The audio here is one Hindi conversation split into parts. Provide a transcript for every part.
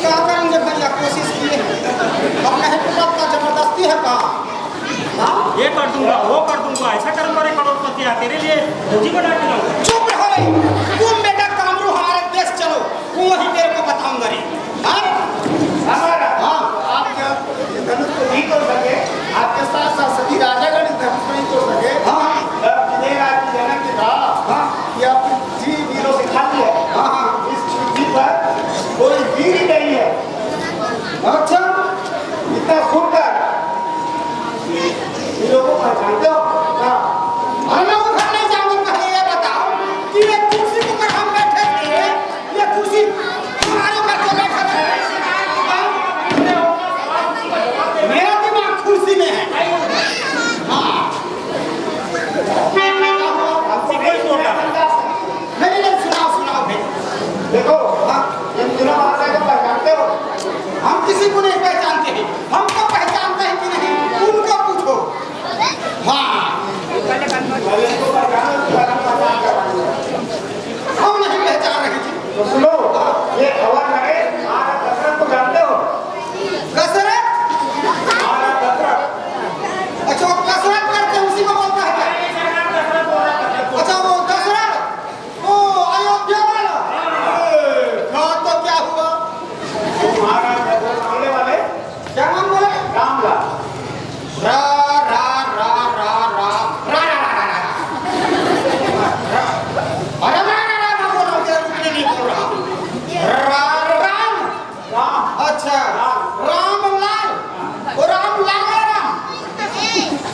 क्या करेंगे भैया, कोशिश किए अपने हिम्मत का जबरदस्ती है का। हाँ ये कर दूंगा वो कर दूंगा, ऐसा कर्म करे करोड़पति है, तेरे लिए रोजी बना के लाऊं। चुप रहो रे, तुम बेटा कामरू हमारे देश चलो, वहीं तेरे को बताऊंगा रे। हाँ हमारा हाँ आप क्या धनुष को नहीं तोड़ सके, आपके साथ साथ सभी राजागण धनुष को नहीं तोड़ सके। हाँ विजयराज की जनक ने कहा हाँ कि आप जी वीरों से खाली है। हाँ हाँ इस छुट्टी पर कोई वीर ही नहीं है। अच्छा इतना सुनकर वीरों को पहचानते हो? हाँ हम उधर नहीं जाऊंगा। पहले ये बताओ कि ये कुर्सी के ऊपर हम बैठे थे, ये कुर्सी तुम्हारे ऊपर क्यों बैठा था? हाँ? मेरा दिमाग कुर्सी में है। हाँ हमसे कोई तोड़ा नहीं नहीं, सुनाओ सुनाओ भाई। देखो हाँ इन तीनों महाराजा को पहचानते हो? हम किसी को नहीं पहचानते हैं, हमको पहचानते हैं कि नहीं उनको पूछो। हाँ पहले इनको पहचानो, उसके बाद हम पहचान करवाएंगे। हम नहीं पहचान रहे थे। तो सुनो, ये खबर लगे महाराज दशरथ को जानते हो? कसरत, महाराज दशरथ अच्छा वो कसरत करते उसी को बोलता है क्या? अच्छा वो दशरथ, ओ अयोध्या वाला। हाँ तो क्या हुआ? तो महाराज दशरथ आने वाले क्या नाम बोले? रामलाल। रा रा रा रा रा रा रा रा रा। अरे रा रा रा ना बोलो, ये रुकने नहीं बोल रहा। राम राम अच्छा रामलाल, वो रामलाल है राम।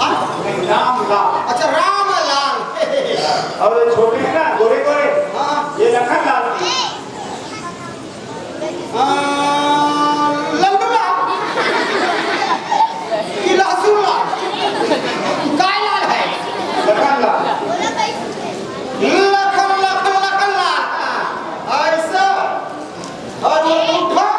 हाँ? नहीं, रामलाल। अच्छा रामलाल। और ये छोटे हैं ना गोरे गोरे, हाँ ये लखन लाल। लल्लू लाल कि लहसुन लाल, काय लाल है? लखन लाल। लखन लखन लखन लाल ऐसा। और वो बूढ़ा,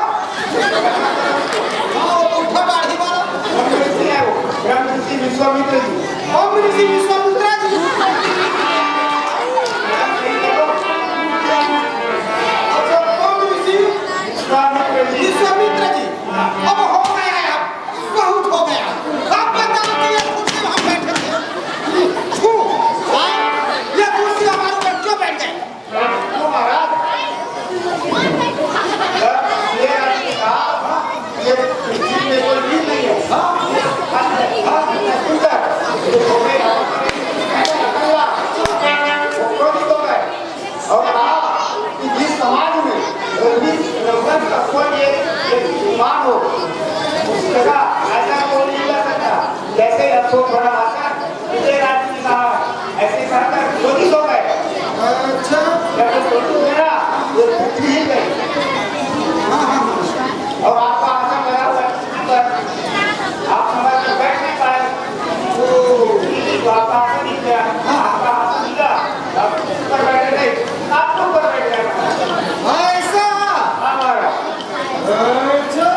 हाँ वो बूढ़ा दाढ़ी वाला ब्रह्मऋषि है वो, ब्रह्मऋषि विश्वामित्र जी। ओम ऋषि विश्वामित्र जी। अच्छा ओम ऋषि विश्वामित्र जी। विश्वामित्र जी। अब हो गया है, अब बहुत हो गया। अब बताओ कि ये कुर्सी वहाँ बैठे थे, छू, हाँ? ये कुर्सी हमारे ऊपर क्यों बैठ गई? क्यों महाराज? ये आपने कहा ये पृथ्वी में कोई वीर नहीं है। हाँ इतना सुंदर ये छोटे वो क्रोधित हो गए और कहा कि जिस समाज में रघुवंश का कोई एक विमान हो उस जगह ऐसा कोई नहीं कर सकता। जैसे अशोक बड़ा भाषा विजयराज ने कहा, ऐसे कहकर क्रोधित हो गए। अच्छा जब वो क्रोधित हुए ना, ये पृथ्वी हिल गई और आपका आसन लगा हुआ है पर आप समय पर बैठ नहीं पाए। तो आपका आसन हिल गया, आपका आसन हिला, आप ऊपर बैठे नहीं, आप तो ऊपर बैठ गए। ऐसा। हमारा अच्छा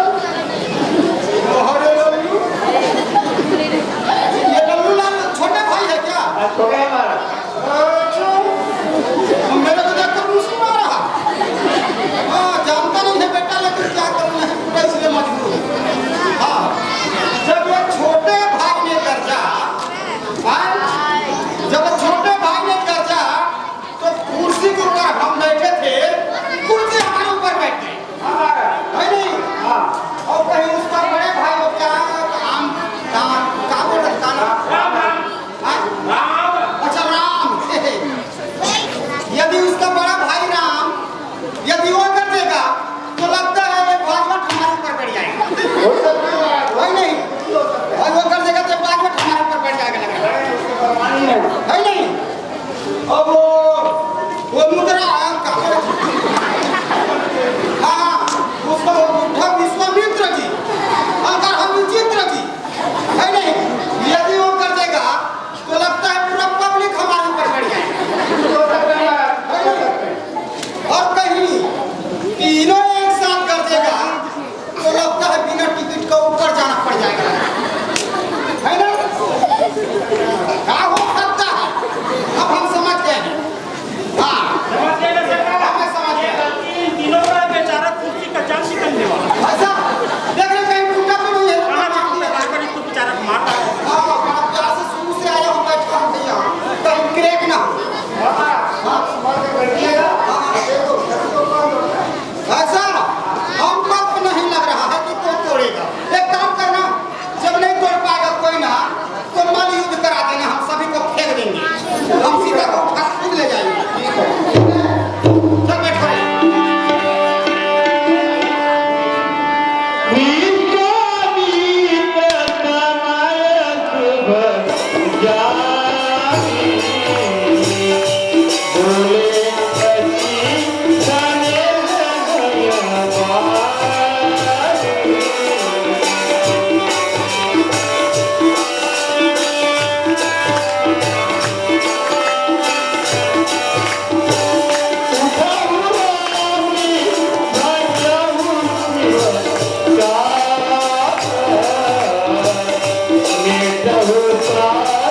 अरे लल्लू, ये ला